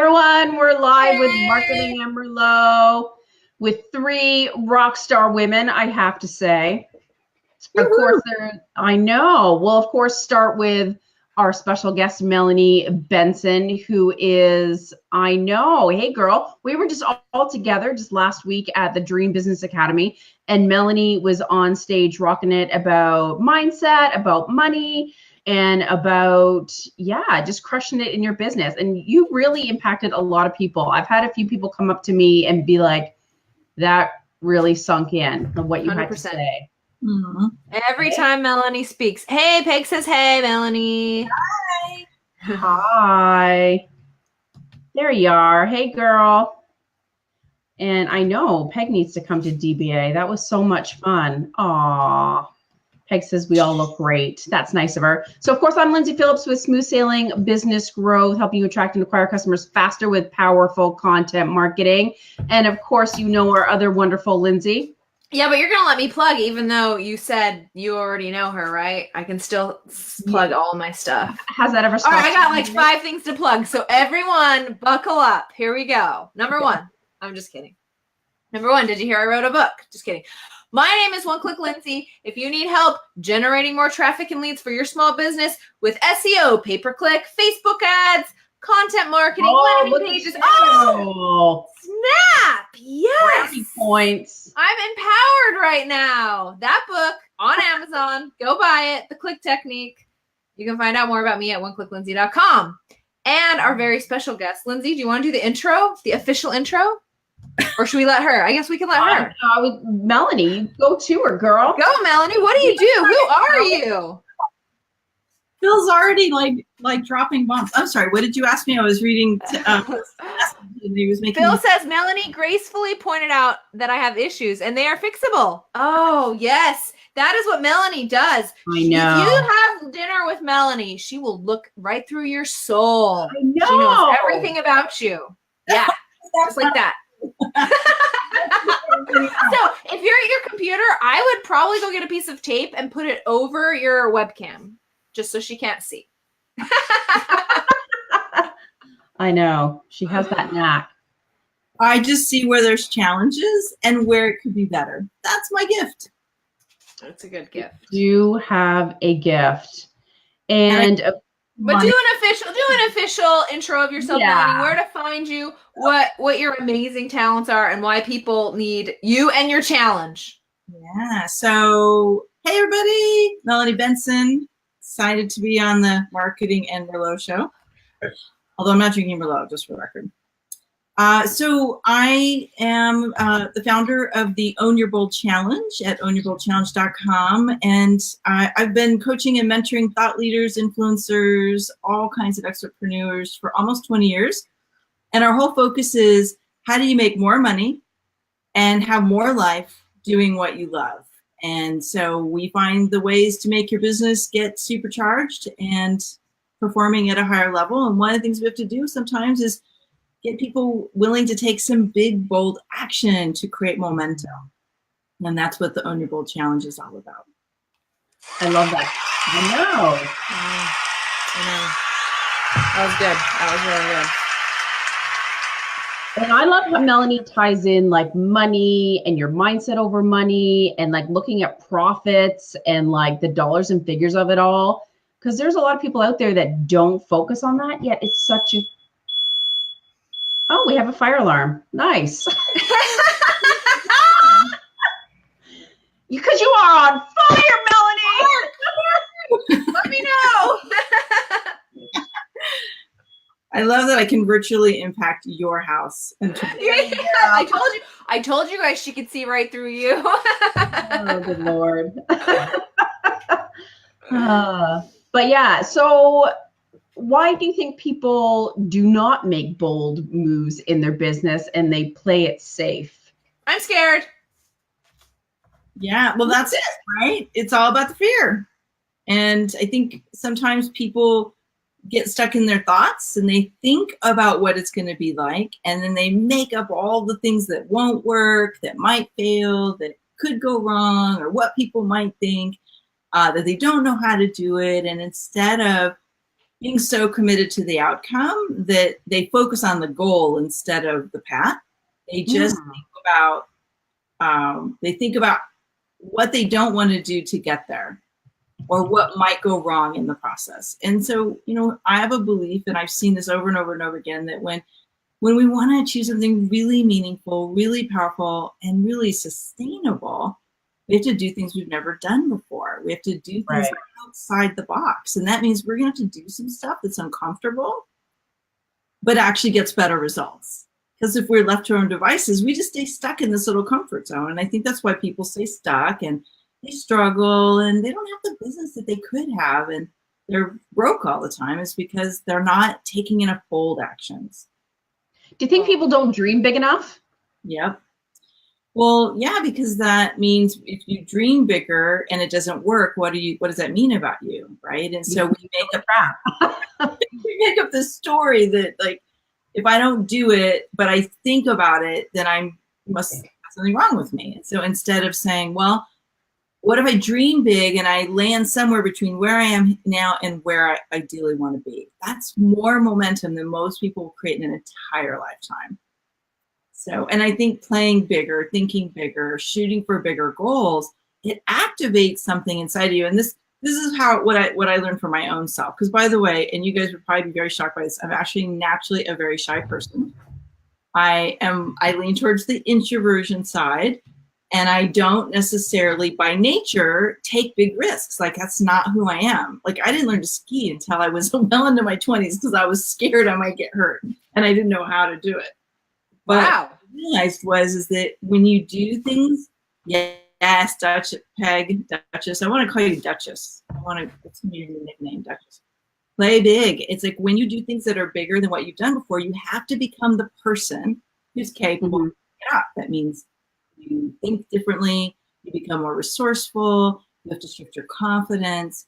everyone, we're live with Marketing Merlot with three rock star women, I have to say. Of course, I know. We'll, of course, start with our special guest, Melanie Benson, who is, I know, hey girl, we were just all together just last week at the Dream Business Academy, and Melanie was on stage rocking it about mindset, about money, and about, yeah, just crushing it in your business. And you really impacted a lot of people. I've had a few people come up to me and be like, that really sunk in of what you 100%. Had to say. Mm-hmm. Every time Melanie speaks. Hey, Peg says, hey, Melanie. Hi. Hi. There you are. Hey, girl. And I know Peg needs to come to DBA. That was so much fun. Aw. Peg says we all look great. That's nice of her. So, of course, I'm Lyndsay Phillips with Smooth Sailing Business Growth, helping you attract and acquire customers faster with powerful content marketing. And, of course, you know our other wonderful Lindsay. Yeah, but you're going to let me plug, even though you said you already know her, right? I can still plug all my stuff. Has that ever stopped? All right, I got like 5 things to plug. So everyone buckle up. Here we go. Number 1. I'm just kidding. Number 1, did you hear I wrote a book? Just kidding. My name is One-Click Lindsey. If you need help generating more traffic and leads for your small business with SEO, pay-per-click, Facebook ads, content marketing, landing pages. Oh, snap. Yes. Brownie points. I'm empowered right now. That book on Amazon. Go buy it. The Click Technique. You can find out more about me at oneclicklindsey.com. And our very special guest, Lindsay, do you want to do the intro, the official intro? Or should we let her? I guess we can let her. Melanie, go to her, girl. Go, Melanie. What do you do? Who are you? Phil's already like dropping bombs. I'm sorry. What did you ask me? I was reading. He was making. Phil says Melanie gracefully pointed out that I have issues and they are fixable. Oh yes, that is what Melanie does. I know. If you have dinner with Melanie, she will look right through your soul. I know. She knows everything about you. Yeah, just like that. So if you're at your computer, I would probably go get a piece of tape and put it over your webcam just so she can't see. I know. She has that knack. I just see where there's challenges and where it could be better. That's my gift. That's a good gift. You have a gift. And but do an official intro of yourself, Melanie, where to find you, what your amazing talents are, and why people need you and your challenge. Yeah. So, hey everybody, Melanie Benson, excited to be on the Marketing and Merlot show. Although I'm not drinking Merlot, just for the record. So I am the founder of the Own Your Bold Challenge at ownyourboldchallenge.com. And I've been coaching and mentoring thought leaders, influencers, all kinds of entrepreneurs for almost 20 years. And our whole focus is how do you make more money and have more life doing what you love? And so we find the ways to make your business get supercharged and performing at a higher level. And one of the things we have to do sometimes is get people willing to take some big, bold action to create momentum. And that's what the Own Your Bold Challenge is all about. I love that. I know. That was good. That was really good. And I love how Melanie ties in like money and your mindset over money and like looking at profits and like the dollars and figures of it all. Because there's a lot of people out there that don't focus on that, yet it's such a... Oh, we have a fire alarm. Nice. Because you are on fire, Melanie. Let me know. I love that I can virtually impact your house. Yeah, I told you guys she could see right through you. Oh, good Lord. But yeah, so why do you think people do not make bold moves in their business and they play it safe? I'm scared. Yeah, well, that's it, right? It's all about the fear. And I think sometimes people get stuck in their thoughts and they think about what it's going to be like. And then they make up all the things that won't work, that might fail, that could go wrong, or what people might think, that they don't know how to do it. And instead of being so committed to the outcome that they focus on the goal instead of the path. They just think about what they don't want to do to get there, or what might go wrong in the process. And so, you know, I have a belief, and I've seen this over and over and over again, that when we want to achieve something really meaningful, really powerful, and really sustainable, we have to do things we've never done before. We have to do things outside the box. And that means we're going to have to do some stuff that's uncomfortable, but actually gets better results. Because if we're left to our own devices, we just stay stuck in this little comfort zone. And I think that's why people stay stuck and they struggle and they don't have the business that they could have. And they're broke all the time, is because they're not taking enough bold actions. Do you think people don't dream big enough? Yep. Well, yeah, because that means if you dream bigger and it doesn't work, what does that mean about you, right? And so we make up this story that, like, if I don't do it, but I think about it, then I must have something wrong with me. And so instead of saying, well, what if I dream big and I land somewhere between where I am now and where I ideally want to be? That's more momentum than most people will create in an entire lifetime. So, and I think playing bigger, thinking bigger, shooting for bigger goals, it activates something inside of you. And this is what I learned from my own self. Because, by the way, and you guys would probably be very shocked by this, I'm actually naturally a very shy person. I lean towards the introversion side, and I don't necessarily by nature take big risks. Like, that's not who I am. Like, I didn't learn to ski until I was well into my 20s because I was scared I might get hurt and I didn't know how to do it. But what I realized is that when you do things, yes, Duchess, I want to call you Duchess. It's your new nickname, Duchess. Play big. It's like when you do things that are bigger than what you've done before, you have to become the person who's capable of it up. That means you think differently, you become more resourceful, you have to shift your confidence.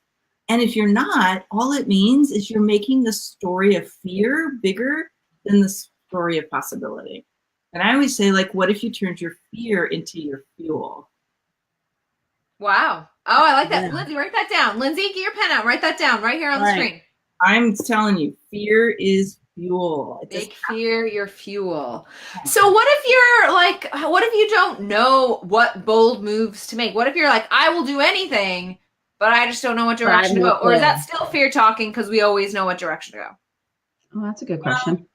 And if you're not, all it means is you're making the story of fear bigger than the story of possibility. And I always say, like, what if you turned your fear into your fuel? Wow. Oh, I like that. Yeah. Lindsay, write that down. Lindsay, get your pen out. Write that down right here on the screen. I'm telling you, fear is fuel. Make fear your fuel. So what if you're like, what if you don't know what bold moves to make? What if you're like, I will do anything, but I just don't know what direction to go? Or is that still fear talking because we always know what direction to go? Oh, that's a good question.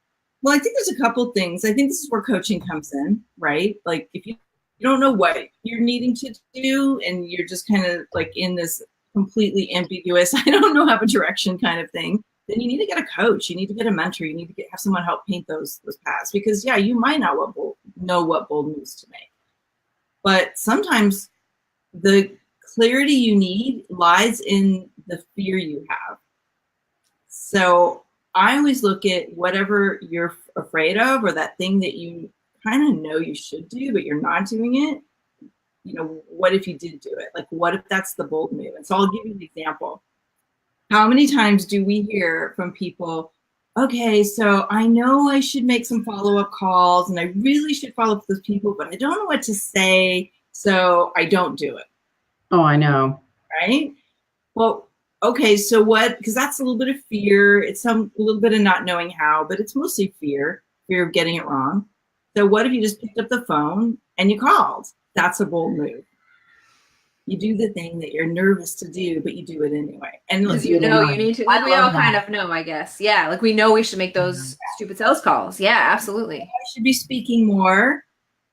Well, I think there's a couple things. I think this is where coaching comes in, right? Like, if you don't know what you're needing to do and you're just kind of like in this completely ambiguous, I don't know how a direction kind of thing, then you need to get a coach. You need to get a mentor. You need to have someone help paint those paths, because yeah, you might not know what bold moves to make, but sometimes the clarity you need lies in the fear you have. So I always look at whatever you're afraid of, or that thing that you kind of know you should do, but you're not doing it. You know, what if you did do it? Like, what if that's the bold move? And so I'll give you an example. How many times do we hear from people, okay, so I know I should make some follow-up calls and I really should follow up with those people, but I don't know what to say, so I don't do it. Oh, I know. Right? Well, okay, so what, because that's a little bit of fear. It's a little bit of not knowing how, but it's mostly fear of getting it wrong. So what if you just picked up the phone and you called? That's a bold move. You do the thing that you're nervous to do, but you do it anyway. And because you know you need to. Like, we all kind of know, I guess. Yeah, like we know we should make those stupid sales calls. Yeah, absolutely. I should be speaking more.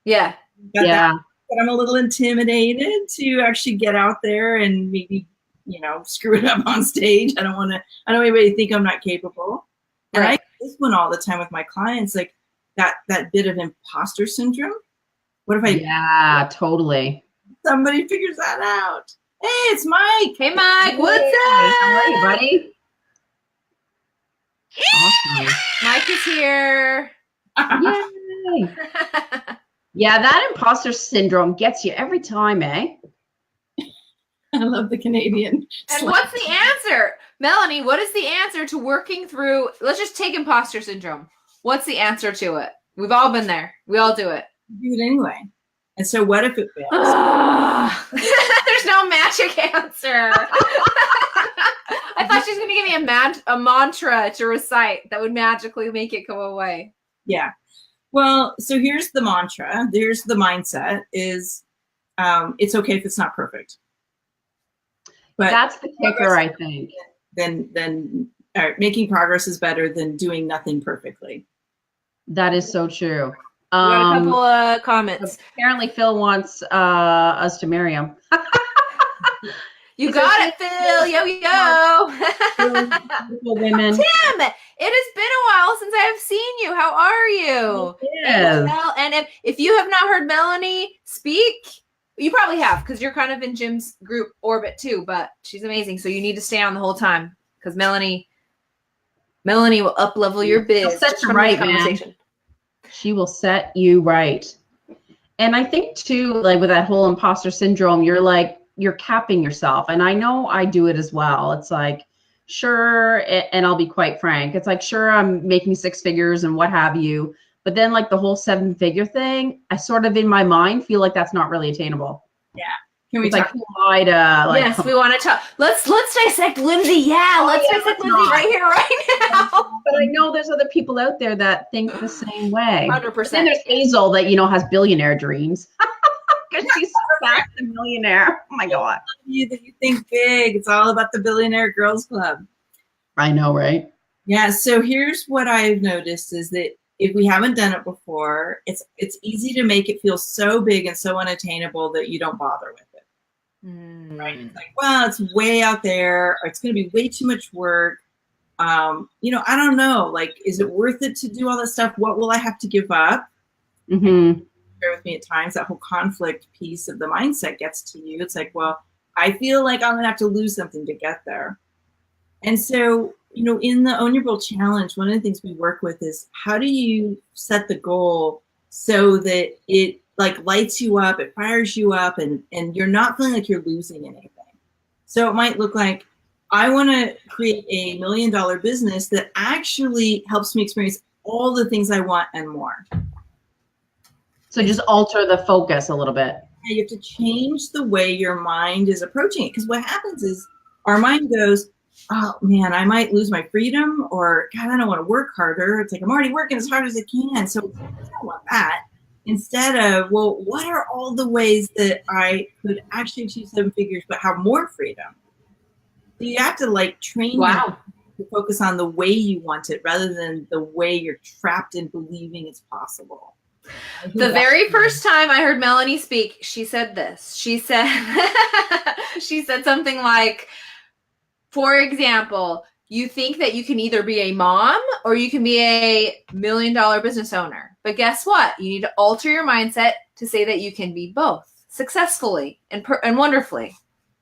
Yeah. Yeah. But I'm a little intimidated to actually get out there and maybe, you know, screw it up on stage. I don't want anybody to think I'm not capable. And I get this one all the time with my clients, like that bit of imposter syndrome. What if I? Yeah, totally. Somebody figures that out. Hey, it's Mike. Hey, Mike. What's up? How are you, buddy? Awesome. Mike is here. Yay. Yeah, that imposter syndrome gets you every time, eh? I love the Canadian. And what's the answer? Melanie, what is the answer to working through, let's just take imposter syndrome. What's the answer to it? We've all been there. We all do it. Do it anyway. And so what if it fails? There's no magic answer. I thought she was going to give me a mantra to recite that would magically make it go away. Yeah. Well, so here's the mantra. There's the mindset is it's okay if it's not perfect. But that's the kicker, I think. Then making progress is better than doing nothing perfectly. That is so true. We got a couple of comments. Apparently Phil wants us to marry him. You got it, Phil. Yo, Women. Tim, it has been a while since I have seen you. How are you? Yes. And if you have not heard Melanie speak, you probably have, because you're kind of in Jim's group orbit too, but she's amazing. So you need to stay on the whole time, because Melanie will up-level your biz. She'll set you right, man. She will set you right. And I think too, like with that whole imposter syndrome, you're capping yourself. And I know I do it as well. It's like, sure, and I'll be quite frank, it's like, sure, I'm making 6 figures and what have you. But then like the whole 7-figure thing, I sort of in my mind feel like that's not really attainable. Yeah. Can we talk? Like, yes, we want to talk. Let's dissect Lindsay. Yeah, let's dissect Lindsay right here, right now. But I know there's other people out there that think the same way. 100%. Then there's Hazel that, has billionaire dreams. Because she's such a millionaire. Oh my God. You think big. It's all about the Billionaire Girls Club. I know, right? Yeah. So here's what I've noticed is that if we haven't done it before, it's easy to make it feel so big and so unattainable that you don't bother with it. Right? It's like, well, it's way out there, or it's going to be way too much work. I don't know. Like, is it worth it to do all this stuff? What will I have to give up? Mm-hmm. Bear with me at times, that whole conflict piece of the mindset gets to you. It's like, well, I feel like I'm gonna have to lose something to get there. And so, in the Own Your Bold Challenge, one of the things we work with is how do you set the goal so that it like lights you up, it fires you up, and you're not feeling like you're losing anything. So it might look like, I want to create $1 million business that actually helps me experience all the things I want and more. So just alter the focus a little bit. You have to change the way your mind is approaching it. Because what happens is our mind goes, oh man, I might lose my freedom, or God, I don't want to work harder. It's like, I'm already working as hard as I can. So I don't want that. Instead of, well, what are all the ways that I could actually achieve 7 figures, but have more freedom? So you have to like train to focus on the way you want it rather than the way you're trapped in believing it's possible. The very first time I heard Melanie speak, she said this. She said, she said something like, for example, you think that you can either be a mom or you can be a $1 million business owner. But guess what? You need to alter your mindset to say that you can be both successfully and wonderfully.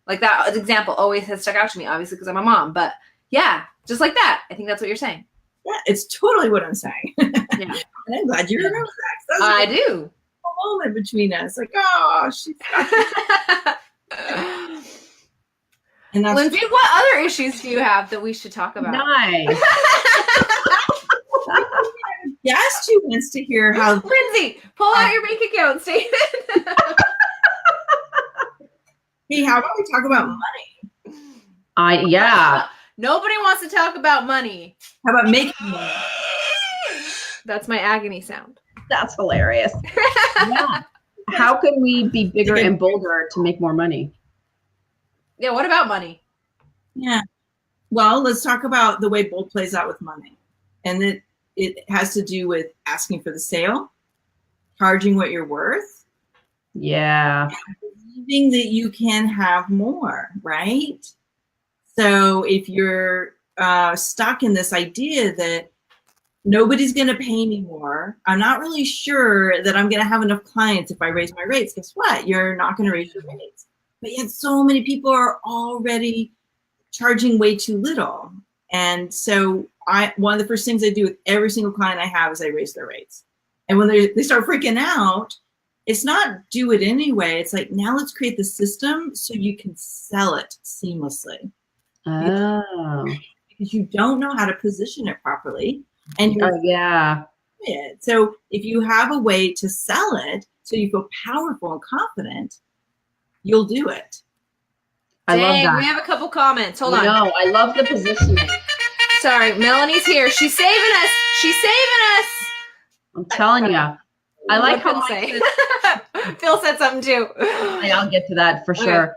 Like that example always has stuck out to me, obviously, because I'm a mom. But yeah, just like that. I think that's what you're saying. Yeah, it's totally what I'm saying. Yeah. And I'm glad you remember that. I do. A moment between us. Like, oh, she's got And that's Lindsay, what other issues do you have that we should talk about? Nice. Yes, she wants to hear how. Lindsay, pull out your bank account statement. Hey, how about we talk about money? Yeah. Nobody wants to talk about money. How about making money? That's my agony sound. That's hilarious. Yeah. How can we be bigger and bolder to make more money? Yeah, what about money? Yeah. Well, let's talk about the way bold plays out with money. And it has to do with asking for the sale, charging what you're worth. Yeah. And believing that you can have more, right? So if you're stuck in this idea that nobody's going to pay me more, I'm not really sure that I'm going to have enough clients if I raise my rates. Guess what? You're not going to raise your rates. But yet so many people are already charging way too little. And so one of the first things I do with every single client I have is I raise their rates. And when they start freaking out, it's not do it anyway. It's like, now let's create the system so you can sell it seamlessly. Oh. Because you don't know how to position it properly. And yeah. So if you have a way to sell it so you feel powerful and confident, you'll do it. I love Dang, that. we have a couple comments. Hold on. No, I love the positioning. Sorry, Melanie's here. She's saving us. She's saving us. I'm telling you. I like how Phil Mike say. says, Phil said something too. I'll get to that for Okay. sure.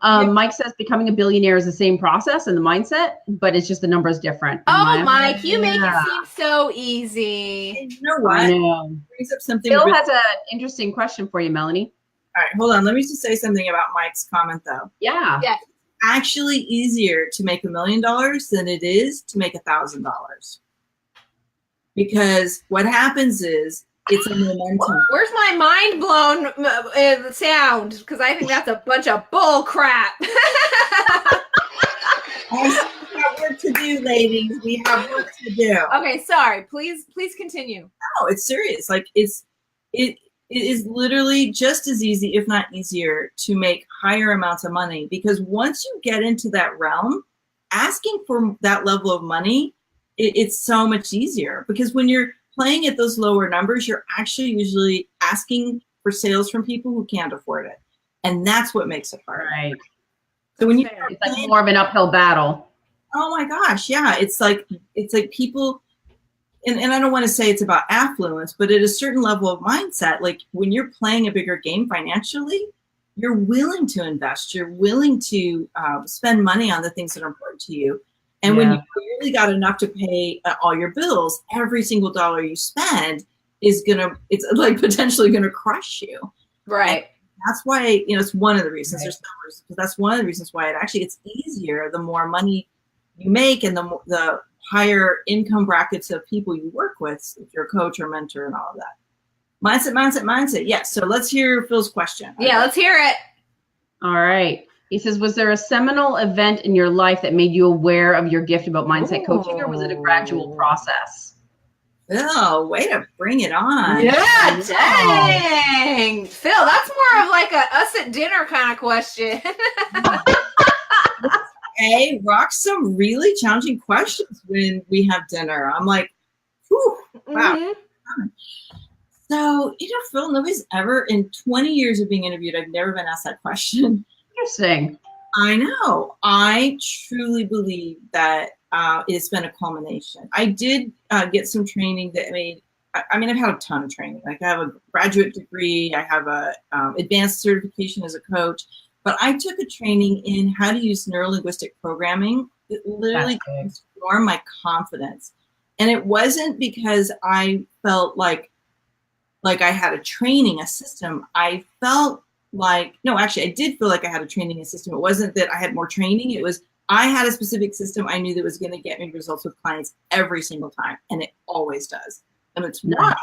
Mike says becoming a billionaire is the same process and the mindset, but it's just the numbers different. Oh, My- Mike, you make it Yeah. seem so easy. And you know I what? know. Brings up something. Phil really- has an interesting question for you, Melanie. All right, hold on. Let me just say something about Mike's comment, though. Yeah. Yeah. Actually easier to make $1 million than it is to make $1,000. Because what happens is it's a momentum. Where's my mind blown sound? Because I think that's a bunch of bull crap. We have work to do, ladies. We have work to do. Okay, sorry. Please continue. No, it's serious. Like it is literally just as easy, if not easier, to make higher amounts of money, because once you get into that realm, asking for that level of money, it's so much easier, because when you're playing at those lower numbers, you're actually usually asking for sales from people who can't afford it. And that's what makes it hard. Right. So when you Fair. It's like more of an uphill battle. oh my gosh, yeah, it's like people, and I don't want to say it's about affluence, but at a certain level of mindset, like when you're playing a bigger game financially, you're willing to invest, you're willing to spend money on the things that are important to you. And when you really got enough to pay all your bills, every single dollar you spend it's like potentially gonna crush you. Right. That's why, it's one of the reasons, there's numbers, but that's one of the reasons why it's easier the more money you make and the higher income brackets of people you work with, if you're a coach or mentor and all of that. Mindset. Yes. So let's hear Phil's question. Yeah, let's hear it. All right. He says, was there a seminal event in your life that made you aware of your gift about mindset coaching, or was it a gradual process? Oh, way to bring it on. Yeah, dang. Phil, that's more of like a us at dinner kind of question. Hey, rock some really challenging questions when we have dinner. I'm like, whew, wow. Mhm. So, Phil, nobody's ever, in 20 years of being interviewed, I've never been asked that question. Interesting. I know. I truly believe that it's been a culmination. I did get some training that I've had a ton of training. Like I have a graduate degree, I have a advanced certification as a coach, but I took a training in how to use neuro-linguistic programming. It literally transformed my confidence. And it wasn't because I felt like I had a system. I felt like, no, actually, I did feel like I had a training a system. It wasn't that I had more training. It was I had a specific system I knew that was going to get me results with clients every single time. And it always does. And it's wow,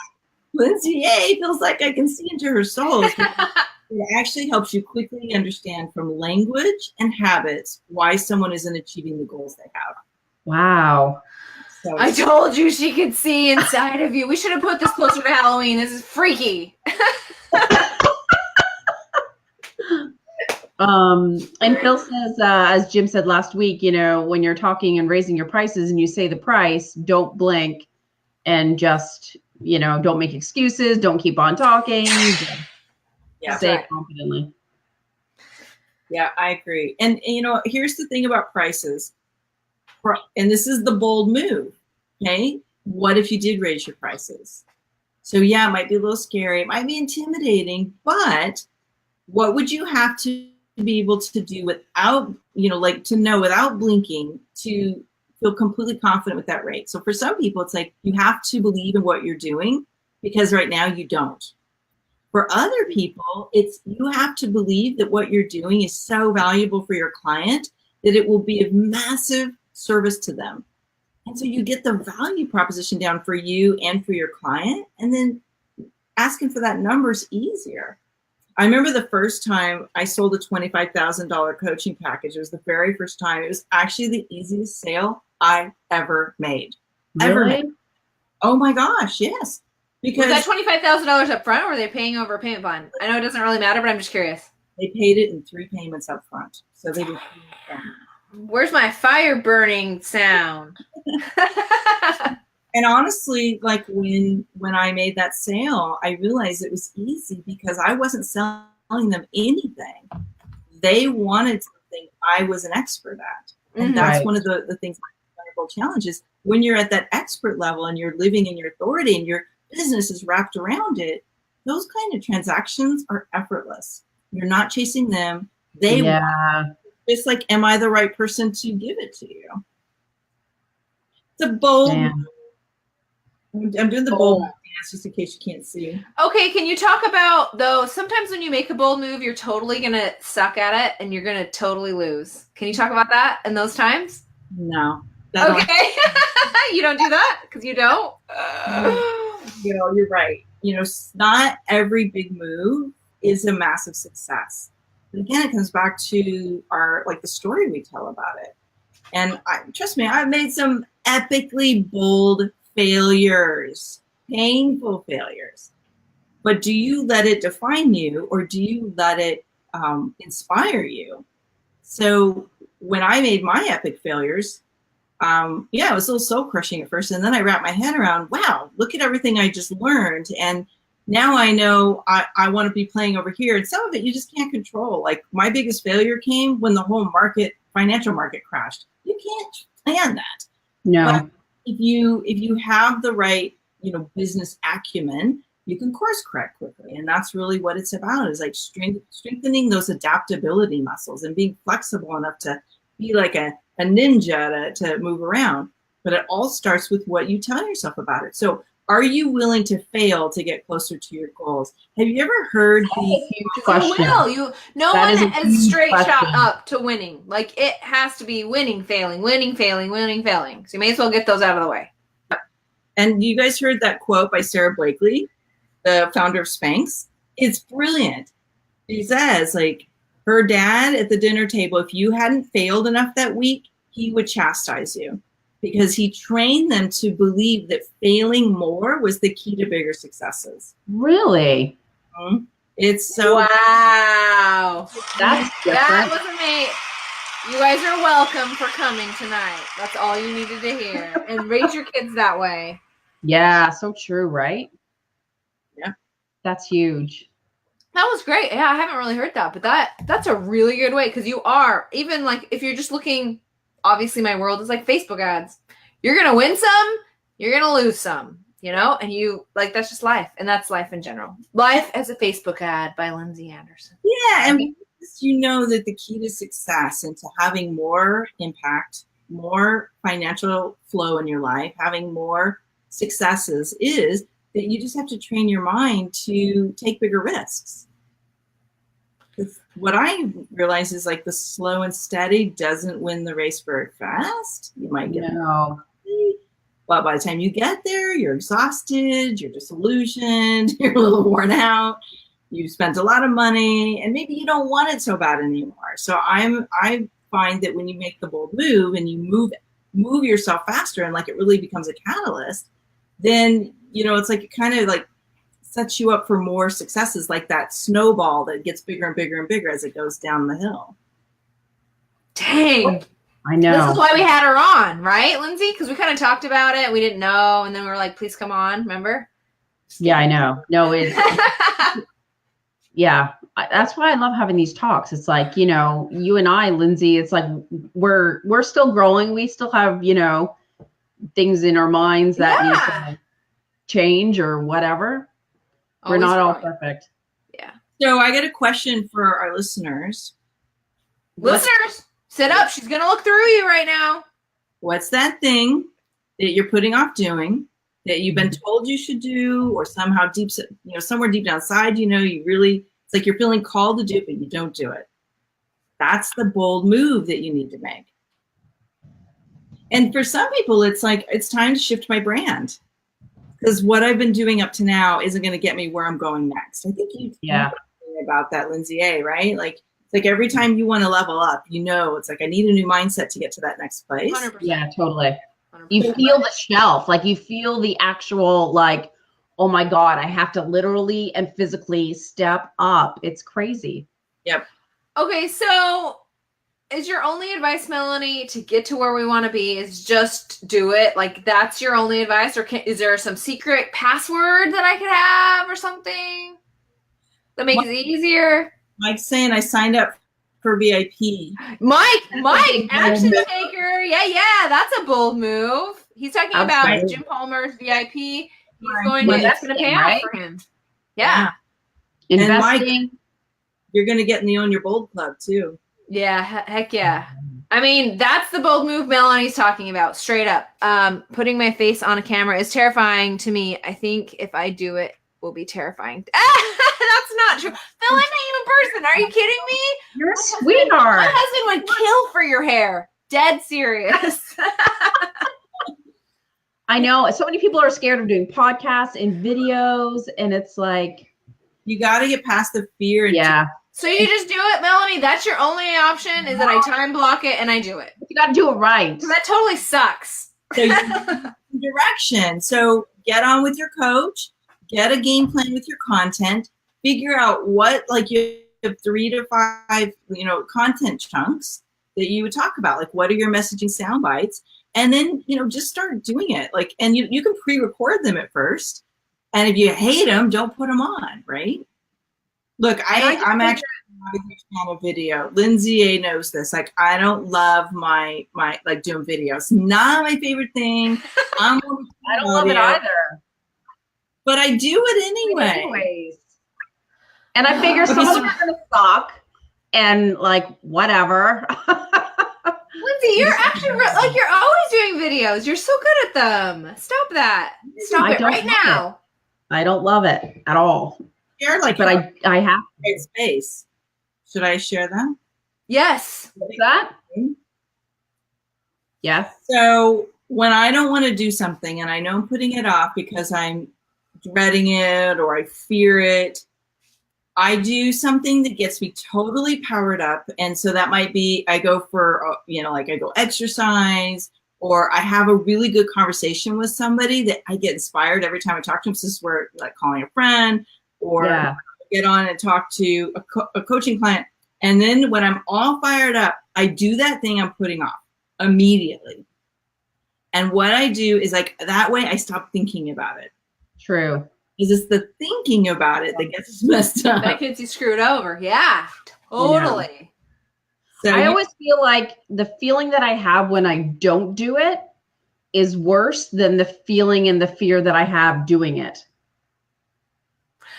Lindsay, feels like I can see into her soul. It actually helps you quickly understand from language and habits why someone isn't achieving the goals they have. Wow. So I told you she could see inside of you. We should have put this closer to Halloween. This is freaky. And Phil says, as Jim said last week, when you're talking and raising your prices and you say the price, don't blink and just, don't make excuses. Don't keep on talking. Yeah, say it confidently. Yeah, I agree. And here's the thing about prices. And this is the bold move. Okay. What if you did raise your prices? So yeah, it might be a little scary. It might be intimidating, but what would you have to be able to do without, to know without blinking to feel completely confident with that rate? So for some people, it's like you have to believe in what you're doing because right now you don't. For other people, it's you have to believe that what you're doing is so valuable for your client that it will be of massive service to them. And so you get the value proposition down for you and for your client, and then asking for that number is easier. I remember the first time I sold a $25,000 coaching package. It was the very first time. It was actually the easiest sale I ever made. Ever Really? made. Oh my gosh, yes. Because Was that $25,000 up front, or were they paying over a payment plan? I know it doesn't really matter, but I'm just curious. they paid it in 3 payments up front. So they did. Where's my fire burning sound? And honestly, like when I made that sale, I realized it was easy because I wasn't selling them anything. They wanted something I was an expert at. And that's Right. one of the things, wonderful challenges. When you're at that expert level and you're living in your authority and your business is wrapped around it, those kind of transactions are effortless. You're not chasing them. They want it. It's like, am I the right person to give it to you? It's a bold. Damn. I'm doing the bold dance just in case you can't see. Okay, can you talk about, though, sometimes when you make a bold move, you're totally going to suck at it and you're going to totally lose. Can you talk about that in those times? No. Okay. You don't do that because you don't? You know, you're right. You know, not every big move is a massive success. But again, it comes back to our, like, the story we tell about it. And trust me, I've made some epically bold failures, painful failures. But do you let it define you, or do you let it inspire you? So when I made my epic failures, yeah, it was a little soul crushing at first. And then I wrapped my head around, wow, look at everything I just learned. And now I know I want to be playing over here. And some of it you just can't control. Like my biggest failure came when the whole financial market crashed. You can't plan that. No. But if you have the right, you know, business acumen, you can course correct quickly. And that's really what it's about, is like strengthening those adaptability muscles and being flexible enough to be like a ninja to move around. But it all starts with what you tell yourself about it. So are you willing to fail to get closer to your goals? Have you ever heard the Huge question. No That one is a has huge straight shot question. up to winning. Like it has to be winning, failing, winning, failing, winning, failing. So you may as well get those out of the way. And you guys heard that quote by Sarah Blakely, the founder of Spanx? It's brilliant. She says, like, her dad at the dinner table, if you hadn't failed enough that week, he would chastise you, because he trained them to believe that failing more was the key to bigger successes. Really? It's so Wow. That's different. That was amazing. You guys are welcome for coming tonight. That's all you needed to hear. And raise your kids that way. Yeah, so true, right? Yeah. That's huge. That was great. Yeah, I haven't really heard that, but that's a really good way, because you are, even like if you're just looking, obviously my world is like Facebook ads. You're going to win some, you're going to lose some, you know, and you like, that's just life. And that's life in general. Life as a Facebook ad by Lindsey Anderson. Yeah. And you know that the key to success and to having more impact, more financial flow in your life, having more successes is that you just have to train your mind to take bigger risks. What I realize is like the slow and steady doesn't win the race very fast. You might get but by the time you get there, you're exhausted, you're disillusioned, you're a little worn out, you spent a lot of money, and maybe you don't want it so bad anymore. So I find that when you make the bold move and you move yourself faster, and like it really becomes a catalyst, then you know it's like it kind of like sets you up for more successes, like that snowball that gets bigger and bigger and bigger as it goes down the hill. Dang. I know. This is why we had her on, right, Lindsay? Because we kind of talked about it. We didn't know. And then we were like, please come on. Remember? Yeah, I know. No, it's, yeah. That's why I love having these talks. It's like, you know, you and I, Lindsay, it's like we're still growing. We still have, you know, things in our minds that need to change or whatever. We're not all perfect. Yeah. So I got a question for our listeners. Listeners, sit up. She's going to look through you right now. What's that thing that you're putting off doing that you've been told you should do, or somehow deep, you know, somewhere deep down inside, you know, you really, it's like you're feeling called to do it, but you don't do it. That's the bold move that you need to make. And for some people, it's like, it's time to shift my brand, because what I've been doing up to now isn't going to get me where I'm going next. I think you talked about that, Lindsay A, right? Like, it's like every time you want to level up, you know, it's like, I need a new mindset to get to that next place. 100%. Yeah, totally. 100%. You feel the shelf, like you feel the actual, like, oh my God, I have to literally and physically step up. It's crazy. Yep. Okay, so is your only advice, Melanie, to get to where we want to be is just do it? Like that's your only advice? Or is there some secret password that I could have or something that makes it easier? Mike's saying I signed up for VIP. Mike, big action move. taker. Yeah, that's a bold move. He's talking about Absolutely. Jim Palmer's VIP. He's Right. going to, it's Investing, going to pay off right? for him. Yeah. And Investing. You're going to get in the Own Your Bold Club too. Yeah, heck yeah. I mean, that's the bold move Melanie's talking about, straight up. Putting my face on a camera is terrifying to me. I think if I do it, will be terrifying. That's not true. Phil, I'm not even person. Are you kidding me? You're a My sweetheart. husband would kill for your hair. Dead serious. I know. So many people are scared of doing podcasts and videos, and it's like, You got to get past the fear. And yeah, So you just do it, Melanie? That's your only option, is that I time block it and I do it. you got to do it right. That totally sucks. So direction. So get on with your coach, get a game plan with your content, figure out what, like, you have 3 to 5, content chunks that you would talk about. Like, what are your messaging sound bites? And then, just start doing it. Like, and you can pre-record them at first. And if you hate them, don't put them on, right? Look, I'm actually not a huge fan of video. Lindsay A knows this. Like, I don't love my like doing videos. Not my favorite thing. I don't love it either. But I do it anyway. Anyways. And I figure some of them are going to suck and like whatever. Lindsay, you're actually like, you're always doing videos. You're so good at them. Stop that. Stop I it don't right love now. I don't love it at all. Share, like, But I have. great space. Should I share that? Yes. What's that? Yes. So when I don't want to do something and I know I'm putting it off because I'm dreading it or I fear it, I do something that gets me totally powered up. And so that might be, I go for, I go exercise, or I have a really good conversation with somebody that I get inspired every time I talk to them. So this is where, like, calling a friend, or get on and talk to a coaching client. And then when I'm all fired up, I do that thing I'm putting off immediately. And what I do is, like, that way I stop thinking about it. True. Because it's the thinking about it that gets us messed up. That gets you screwed over. Yeah, totally. So I always feel like the feeling that I have when I don't do it is worse than the feeling and the fear that I have doing it.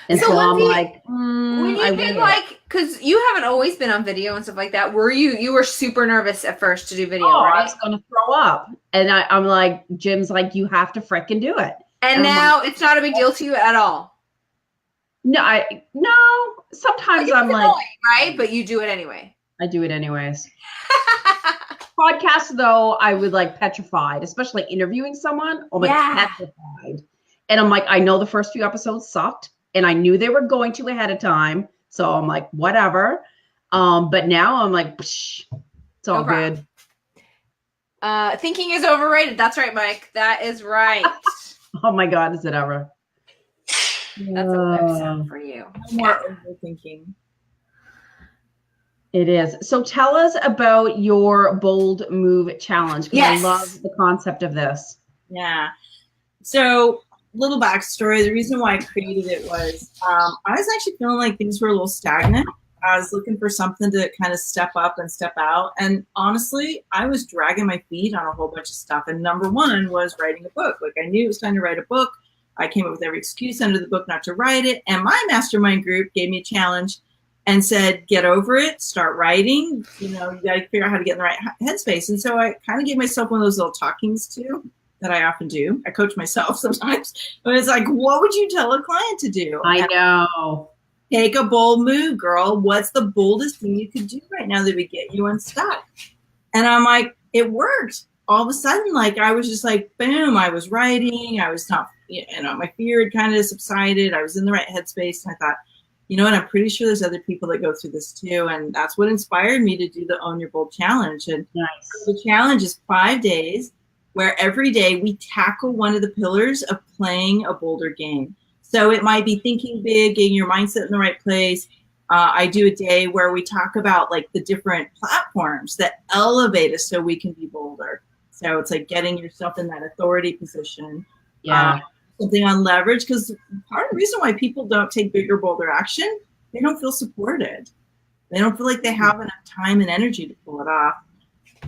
And so I'm Lindsay, like, when you did, like, because you haven't always been on video and stuff like that, were you were super nervous at first to do video, I right? was going to throw up. And I'm like, Jim's like, you have to frickin' do it. And now it's not a big deal to you at all. No, sometimes I'm like, annoying, right? But you do it anyway. I do it anyways. Podcasts, though, I would like petrified, especially interviewing someone. I'm like petrified. And I'm like, I know the first few episodes sucked and I knew they were going to ahead of time. So I'm like, whatever. But now I'm like, psh, it's all good. Thinking is overrated. That's right, Mike. That is right. Oh my God, is it ever? That's a lip sound for you. more overthinking. It is. So tell us about your bold move challenge. Yes. I love the concept of this. Yeah. So, little backstory. The reason why I created it was I was actually feeling like things were a little stagnant. I was looking for something to kind of step up and step out. And honestly, I was dragging my feet on a whole bunch of stuff. And number one was writing a book. Like, I knew it was time to write a book. I came up with every excuse under the book not to write it. And my mastermind group gave me a challenge and said, get over it, start writing. You got to figure out how to get in the right headspace. And so I kind of gave myself one of those little talkings too that I often do. I coach myself sometimes. But it's like, what would you tell a client to do? I know. Take a bold move, girl. What's the boldest thing you could do right now that would get you unstuck? And I'm like, it worked. All of a sudden, like, I was just like, boom, I was writing. I was not, my fear had kind of subsided. I was in the right headspace. And I thought, you know what, I'm pretty sure there's other people that go through this too. And that's what inspired me to do the Own Your Bold Challenge. And the challenge is 5 days where every day we tackle one of the pillars of playing a bolder game. So it might be thinking big, getting your mindset in the right place. I do a day where we talk about, like, the different platforms that elevate us so we can be bolder. So it's like getting yourself in that authority position. Yeah. Something on leverage, because part of the reason why people don't take bigger, bolder action, they don't feel supported. They don't feel like they have enough time and energy to pull it off.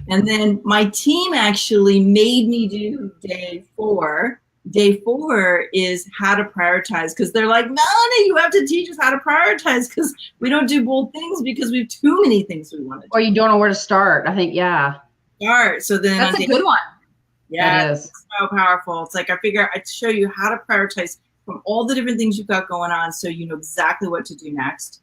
And then my team actually made me do day 4. Day 4 is how to prioritize, because they're like, Melanie, you have to teach us how to prioritize because we don't do bold things because we have too many things we want to do. Or you don't know where to start. I think, yeah. Start. So then That's a good one. Yeah, That is. it's so powerful. It's like I figure I'd show you how to prioritize from all the different things you've got going on, so you know exactly what to do next.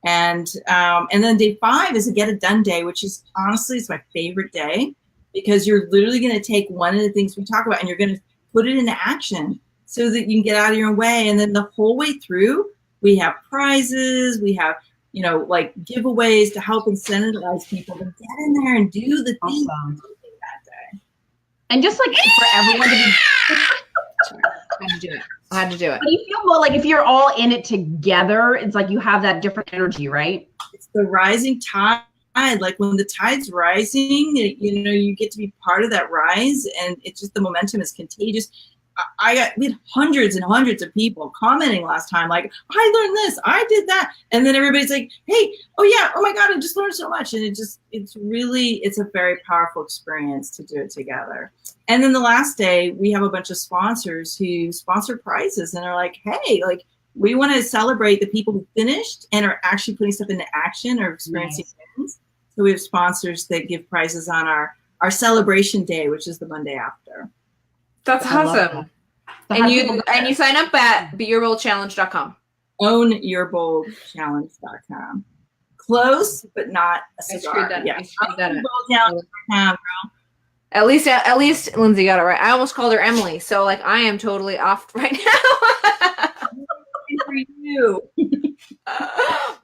And then day 5 is a get it done day, which is honestly it's my favorite day, because you're literally going to take one of the things we talk about and you're going to put it into action so that you can get out of your own way. And then the whole way through, we have prizes, we have, you know, like giveaways to help incentivize people to get in there and do the thing Awesome. that day. And just like for everyone to be, Sorry, I had to do it. I had to do it. but you feel more like if you're all in it together, it's like you have that different energy, right? It's the rising tide. Like when the tide's rising, you know, you get to be part of that rise, and it's just the momentum is contagious. We had hundreds and hundreds of people commenting last time, like, I learned this, I did that. And then everybody's like, hey, oh yeah, oh my God, I just learned so much. And it's a very powerful experience to do it together. And then the last day, we have a bunch of sponsors who sponsor prizes and are like, hey, like, we want to celebrate the people who finished and are actually putting stuff into action or experiencing things. So we have sponsors that give prizes on our celebration day, which is the Monday after. That's I love awesome. that. And you sign up at beyourboldchallenge.com. Ownyourboldchallenge.com. Close, but not a I cigar. screwed that. Yeah. I screwed that up. Ownyourboldchallenge.com. At least Lindsay got it right. I almost called her Emily, so like I am totally off right now. For you.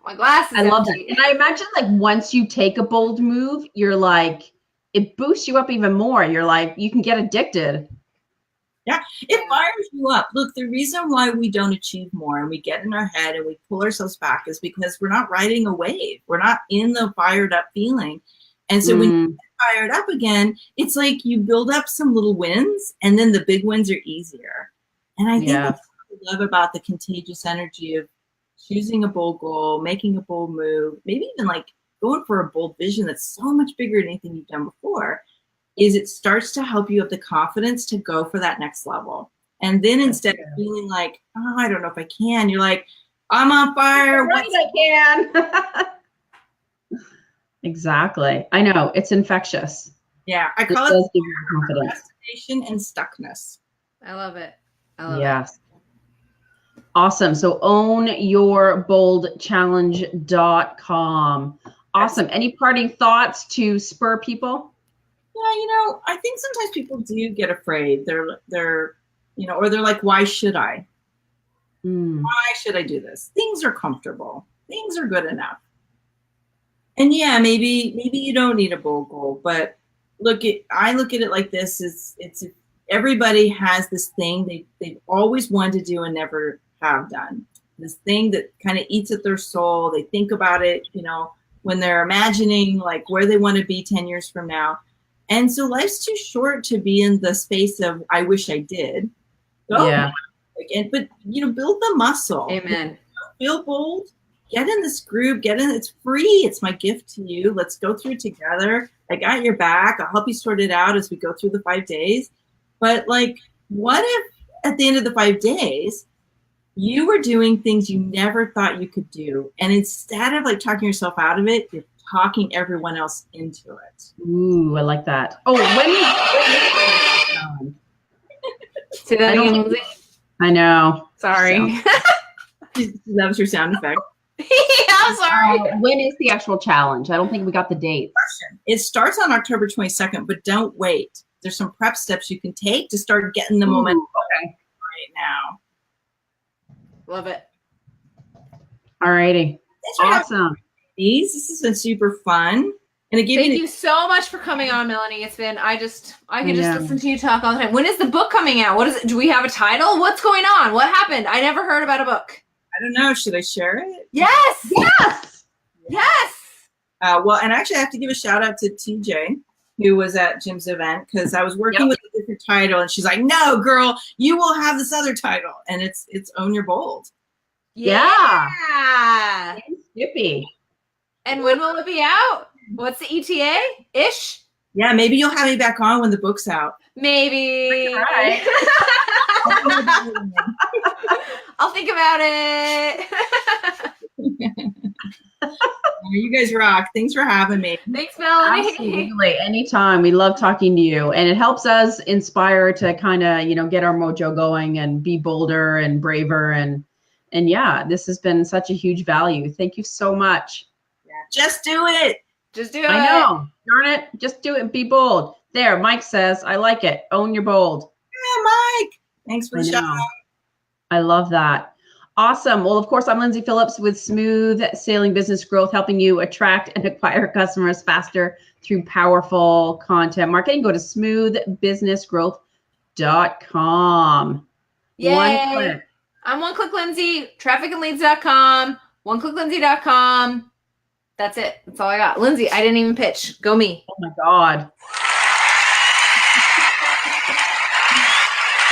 My glasses. I love that. And I imagine like once you take a bold move, you're like, it boosts you up even more. You're like, you can get addicted. Yeah, it fires you up. Look, the reason why we don't achieve more and we get in our head and we pull ourselves back is because we're not riding a wave. We're not in the fired up feeling. And so when you get fired up again, it's like you build up some little wins and then the big wins are easier. And I think that's what I love about the contagious energy of choosing a bold goal, making a bold move, maybe even like going for a bold vision that's so much bigger than anything you've done before, is it starts to help you have the confidence to go for that next level. And then instead of feeling like, oh, I don't know if I can, you're like, I'm on fire. Right, I can. Exactly. I know. It's infectious. Yeah, I call It it does give you confidence. procrastination and stuckness. I love it. I love it. Yes. Awesome. So ownyourboldchallenge.com. Awesome. Any parting thoughts to spur people? Yeah, you know, I think sometimes people do get afraid. They're, you know, or they're like, why should I? Why should I do this? Things are comfortable. Things are good enough. And yeah, maybe you don't need a bold goal, but I look at it like this: it's everybody has this thing they've always wanted to do and never have done. This thing that kind of eats at their soul. They think about it, you know, when they're imagining like where they want to be 10 years from now. And so life's too short to be in the space of I wish I did. But you know, build the muscle. Amen. Feel bold. Get in this group. It's free. It's my gift to you. Let's go through it together. I got your back. I'll help you sort it out as we go through the 5 days. But like, what if at the end of the 5 days, you were doing things you never thought you could do, and instead of like talking yourself out of it, you're talking everyone else into it. Ooh, I like that. Oh, when Say that again, Lindsay. I know. Sorry. That was your sound effect. I'm sorry. When is the actual challenge? I don't think we got the date. It starts on October 22nd, but don't wait. There's some prep steps you can take to start getting the momentum right now. Love it. All righty. Awesome. This has been super fun. And again, Thank you so much for coming on, Melanie. It's been, I could just listen to you talk all the time. When is the book coming out? What is it? Do we have a title? What's going on? What happened? I never heard about a book. I don't know. Should I share it? Yes. Yes. Yes. Well, and actually I have to give a shout out to TJ, who was at Jim's event, because I was working with a different title and she's like, no, girl, you will have this other title. And it's Own Your Bold. Yeah. Yeah. Skippy. And when will it be out? What's the ETA-ish? Yeah, maybe you'll have me back on when the book's out. Maybe. All right. I'll think about it. You guys rock. Thanks for having me. Thanks, Melanie. Absolutely. Anytime. We love talking to you. And it helps us inspire to kind of, you know, get our mojo going and be bolder and braver. And yeah, this has been such a huge value. Thank you so much. Yeah, just do it. Just do it. I know. Darn it. Just do it and be bold. There, Mike says, I like it. Own your bold. Yeah, Mike. Thanks for the shout. I love that. Awesome. Well, of course, I'm Lyndsay Phillips with Smooth Sailing Business Growth, helping you attract and acquire customers faster through powerful content marketing. Go to smoothbusinessgrowth.com. Yay. One click. I'm One-Click Lindsey, trafficandleads.com, oneclicklindsey.com. That's it. That's all I got. Lindsay, I didn't even pitch. Go me. Oh my God.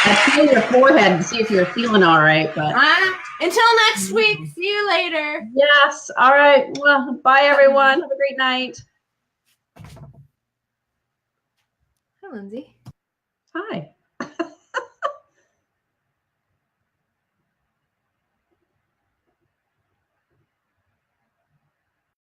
I feel your forehead to see if you're feeling all right, but until next week. See you later. yes. All right. Well, bye everyone. Have a great night. Hi, Lindsay. Hi.